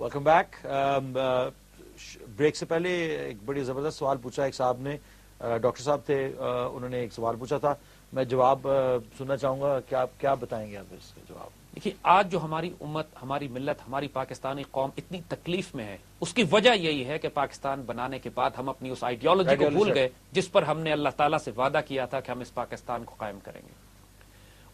Welcome back. Break سے پہلے ایک بڑی زبردست سوال پوچھا ایک صاحب نے, ڈاکٹر صاحب تھے, انہوں نے ایک سوال پوچھا تھا, میں جواب سننا چاہوں گا. کیا بتائیں گے آپ اس کا جواب؟ دیکھیے, آج جو ہماری امت, ہماری ملت, ہماری پاکستانی قوم اتنی تکلیف میں ہے, اس کی وجہ یہی ہے کہ پاکستان بنانے کے بعد ہم اپنی اس آئیڈیالوجی کو بھول گئے جس پر ہم نے اللہ تعالیٰ سے وعدہ کیا تھا کہ ہم اس پاکستان کو قائم کریں گے.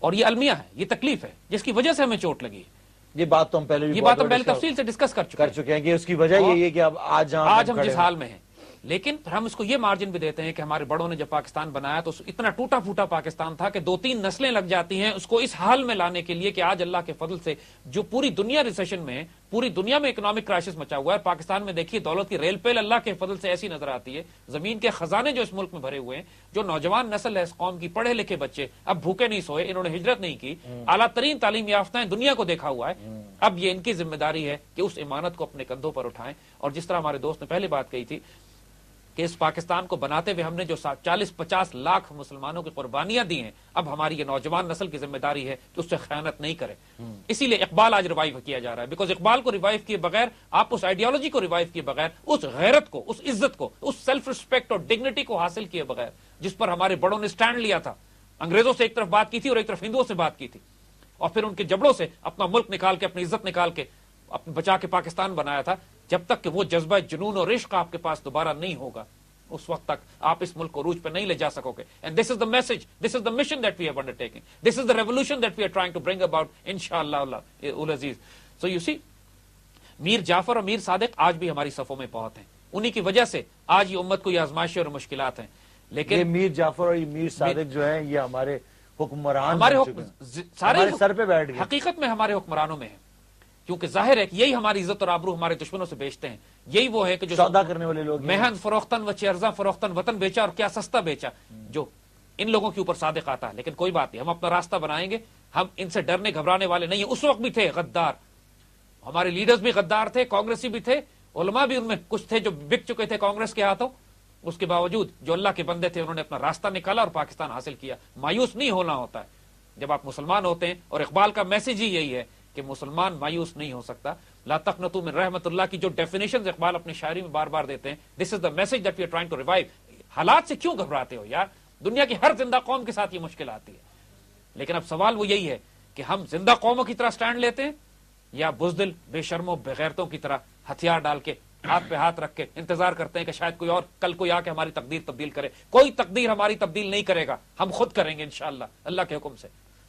اور یہ المیہ ہے, یہ تکلیف ہے جس کی وجہ سے ہمیں چوٹ لگی ہے. یہ بات تو ہم پہلے تفصیل سے ڈسکس کر چکے ہیں کہ اس کی وجہ یہی ہے کہ اب آج ہم جس حال میں ہیں. لیکن پھر ہم اس کو یہ مارجن بھی دیتے ہیں کہ ہمارے بڑوں نے جب پاکستان بنایا تو اتنا ٹوٹا پھوٹا پاکستان تھا کہ 2-3 نسلیں لگ جاتی ہیں اس کو اس حال میں لانے کے لیے کہ آج اللہ کے فضل سے جو پوری دنیا ریسیشن میں ہے, پوری دنیا میں اکنامک کرائسس مچا ہوا ہے, پاکستان میں دیکھیے دولت کی ریل پیل اللہ کے فضل سے ایسی نظر آتی ہے, زمین کے خزانے جو اس ملک میں بھرے ہوئے ہیں, جو نوجوان نسل ہے اس قوم کی, پڑھے لکھے بچے اب بھوکے نہیں سوئے, انہوں نے ہجرت نہیں کی, اعلیٰ ترین تعلیم یافتہ ہیں, دنیا کو دیکھا ہوا ہے. اب یہ ان کی ذمہ داری ہے کہ اس امانت کو اپنے کندھوں پر اٹھائیں. اور جس طرح ہمارے دوست نے پہلے بات کہی تھی کہ اس پاکستان کو بناتے ہوئے ہم نے جو 40-50 لاکھ مسلمانوں کی قربانیاں دی ہیں, اب ہماری یہ نوجوان نسل کی ذمہ داری ہے کہ اس سے خیانت نہیں کرے. اسی لیے اقبال آج ریوائیو کیا جا رہا ہے, بیکاز اقبال کو ریوائیو کیے بغیر, آپ اس آئیڈیالوجی کو ریوائیو کیے بغیر, اس غیرت کو, اس عزت کو, اس سیلف ریسپیکٹ اور ڈگنیٹی کو حاصل کیے بغیر جس پر ہمارے بڑوں نے سٹینڈ لیا تھا, انگریزوں سے ایک طرف بات کی تھی اور ایک طرف ہندوؤں سے بات کی تھی, اور پھر ان کے جبڑوں سے اپنا ملک نکال کے, اپنی عزت نکال کے بچا کے پاکستان بنایا تھا. جب تک کہ وہ جذبہ جنون اور عشق آپ کے پاس دوبارہ نہیں ہوگا, اس وقت تک آپ اس ملک کو عروج پہ نہیں لے جا سکو گے. And this is the message, this is the mission that we have undertaken, this is the revolution that we are trying to bring about انشاءاللہ العزیز. سو یو سی, میر جعفر اور میر صادق آج بھی ہماری صفوں میں بہت ہیں, انہی کی وجہ سے آج یہ امت کو یہ آزمائشیں اور مشکلات ہیں. لیکن یہ میر جعفر اور میر صادق جو ہیں یہ ہمارے حکمران, سارے سر پہ بیٹھ گئے, حقیقت میں ہمارے حکمرانوں میں ہیں, کیونکہ ظاہر ہے کہ یہی ہماری عزت اور آبرو ہمارے دشمنوں سے بیچتے ہیں. یہی وہ ہے کہ جو سودا کرنے والے لوگ, مہن فروختن و چرزاں فروختن, وطن بیچا اور کیا سستا بیچا, جو ان لوگوں کے اوپر صادق آتا ہے. لیکن کوئی بات نہیں, ہم اپنا راستہ بنائیں گے, ہم ان سے ڈرنے گھبرانے والے نہیں ہیں. اس وقت بھی تھے غدار, ہمارے لیڈرز بھی غدار تھے, کانگریسی بھی تھے, علماء بھی ان میں کچھ تھے جو بک چکے تھے کانگریس کے ہاتھوں. اس کے باوجود جو اللہ کے بندے تھے انہوں نے اپنا راستہ نکالا اور پاکستان حاصل کیا. مایوس نہیں ہونا ہوتا ہے جب آپ مسلمان ہوتے ہیں, اور اقبال کا میسج ہی یہی ہے کہ مسلمان مایوس نہیں ہو سکتا. لا تقنطوا من رحمت اللہ کی جو ڈیفینیشن اقبال اپنی شاعری میں بار بار دیتے ہیں, this is the message that we are trying to revive. حالات سے کیوں گھبراتے ہو یار, دنیا کی ہر زندہ قوم کے ساتھ یہ مشکل آتی ہے. لیکن اب سوال وہ یہی ہے کہ ہم زندہ قوموں کی طرح سٹینڈ لیتے ہیں یا بزدل, بے شرموں, بغیرتوں کی طرح ہتھیار ڈال کے, ہاتھ پہ ہاتھ رکھ کے انتظار کرتے ہیں کہ شاید کوئی اور کل کوئی آ کے ہماری تقدیر تبدیل کرے. کوئی تقدیر ہماری تبدیل نہیں کرے گا, ہم خود کریں گے انشاءاللہ اللہ کے حکم سے.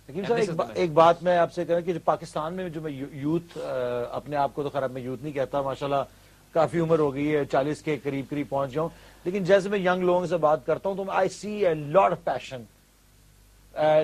لیکن سر ایک بات میں آپ سے کہوں کہ پاکستان میں جو میں یوتھ, اپنے آپ کو تو خراب میں یوتھ نہیں کہتا, ماشاءاللہ کافی عمر ہو گئی ہے, 40 کے قریب پہنچ جاؤں, لیکن جیسے میں ینگ لوگوں سے بات کرتا ہوں تو I see a lot of passion,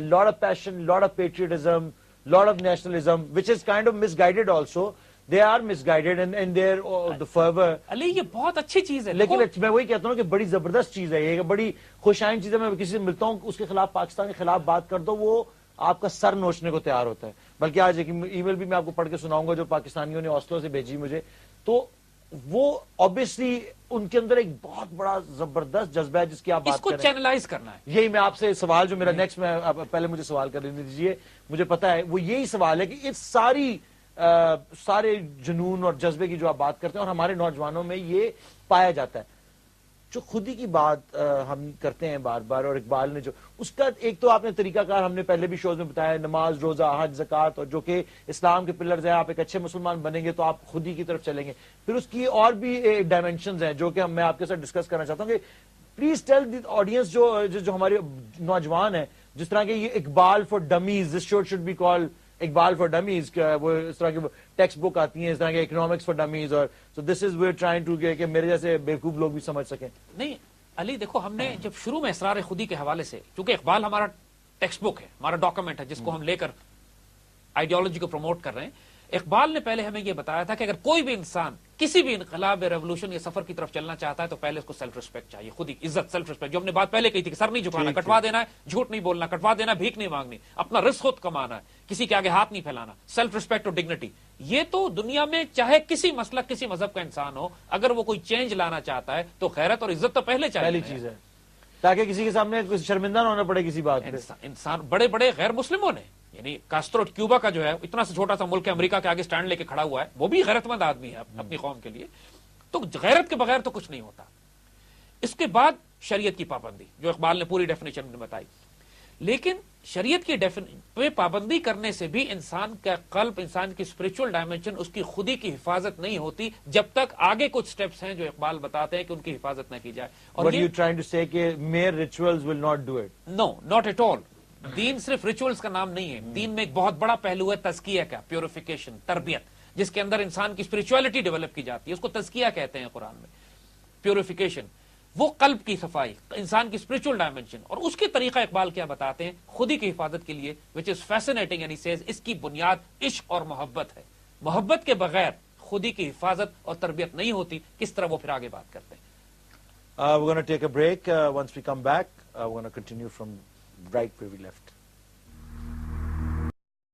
lot of patriotism, lot of nationalism, which is kind of misguided also. They are misguided in their the fervor. Ali یہ بہت اچھی چیز ہے, لیکن میں وہی کہتا ہوں کہ بڑی زبردست چیز ہے, یہ بڑی خوشائن چیز ہے. میں کسی سے ملتا ہوں اس کے خلاف, پاکستان کے خلاف بات کر دو, وہ آپ کا سر نوچنے کو تیار ہوتا ہے. بلکہ آج ایک ای میل بھی میں آپ کو پڑھ کے سناؤں گا جو پاکستانیوں نے آسلو سے بھیجی مجھے, تو وہ obviously ان کے اندر ایک بہت بڑا زبردست جذبہ ہے جس کی آپ بات کر رہے ہیں. اس کو چینلائز کرنا ہے. یہی میں آپ سے سوال جو میرا نیکسٹ, میں پہلے مجھے سوال کر لینے دیجیے, مجھے پتا ہے وہ یہی سوال ہے کہ اس سارے جنون اور جذبے کی جو آپ بات کرتے ہیں اور ہمارے نوجوانوں میں یہ پایا جاتا ہے, جو خودی کی بات ہم کرتے ہیں بار بار. اور اقبال نے جو اس کا ایک تو آپ نے طریقہ کار ہم نے پہلے بھی شوز میں بتایا, نماز, روزہ, حج, زکوٰۃ, اور جو کہ اسلام کے پلرز ہیں. آپ ایک اچھے مسلمان بنیں گے تو آپ خودی کی طرف چلیں گے. پھر اس کی اور بھی ڈائمینشنز ہیں جو کہ میں آپ کے ساتھ ڈسکس کرنا چاہتا ہوں کہ پلیز ٹیل دی آڈینس جو ہمارے نوجوان ہیں, جس طرح کہ یہ Iqbal for dummies, this should be call Iqbal for dummies, وہ اس طرح کی ٹیکسٹ بک آتی ہیں اس طرح کے اکنامکس فار ڈمیز, اور سو دس از ویئر ٹرائنگ ٹو کہ میرے جیسے بیوقوف لوگ بھی سمجھ سکیں. نہیں علی دیکھو, ہم نے جب شروع میں اسرار خودی کے حوالے سے, کیونکہ اقبال ہمارا ٹیکسٹ بک ہے, ہمارا ڈاکومنٹ ہے جس کو ہم لے کر آئیڈیالوجی کو پروموٹ کر رہے ہیں, اقبال نے پہلے ہمیں یہ بتایا تھا کہ اگر کوئی بھی انسان کسی بھی انقلاب, ریولوشن یا سفر کی طرف چلنا چاہتا ہے تو پہلے اس کو سیلف ریسپیکٹ چاہیے, خود ہی عزت, سیلف ریسپیکٹ, جو ہم نے بات پہلے کہی تھی کہ سر نہیں جھکانا, کٹوا دینا ہے, جھوٹ نہیں بولنا, کٹوا دینا, بھیک نہیں مانگنی, اپنا رزق خود کمانا ہے, کسی کے آگے ہاتھ نہیں پھیلانا, سیلف ریسپیکٹ اور ڈگنیٹی. یہ تو دنیا میں چاہے کسی مسلک, کسی مذہب کا انسان ہو, اگر وہ کوئی چینج لانا چاہتا ہے تو غیرت اور عزت تو پہلے چاہیے, پہلی چیز ہے, تاکہ کسی کے سامنے شرمندہ نہ ہونا پڑے کسی بات پہ. انسان بڑے بڑے غیر مسلموں نے یعنی کاسٹرو کیوبا کا جو ہے اتنا سا چھوٹا سا ملک ہے, امریکہ کے آگے سٹینڈ لے کے کھڑا ہوا ہے, وہ بھی غیرت مند آدمی ہے اپنی قوم کے لیے. تو غیرت کے بغیر تو کچھ نہیں ہوتا. اس کے بعد شریعت کی پابندی, جو اقبال نے پوری ڈیفینیشن میں بتائی. لیکن شریعت کی پہ پابندی کرنے سے بھی انسان کا قلب, انسان کی اسپرچل ڈائمینشن, اس کی خودی کی حفاظت نہیں ہوتی جب تک آگے کچھ سٹیپس ہیں جو اقبال بتاتے ہیں کہ ان کی حفاظت نہ کی جائے. اور mere rituals will not do it. No, not at all. Then صرف ریچولز کا نام نہیں ہے. دین میں ایک بہت بڑا پہلو ہے تزکیہ کا, پیوریفیکیشن, تربیت, جس کے اندر انسان کی اسپرچولیٹی ڈیولپ کی جاتی ہے. اس کو تزکیہ کہتے ہیں قرآن میں. پیوریفیکیشن وہ قلب کی صفائی, انسان کی اسپرچل ڈائمینشن. اور اس کے طریقہ اقبال کیا بتاتے ہیں خودی کی حفاظت کے لیے, وچ از فیسنیٹنگ, اینڈ ہی سیز اس کی بنیاد عشق اور محبت ہے. محبت کے بغیر خودی کی حفاظت اور تربیت نہیں ہوتی. کس طرح وہ پھر آگے بات کرتے ہیں. We're going to take a break. Once we come back, we're going to continue from right where we left.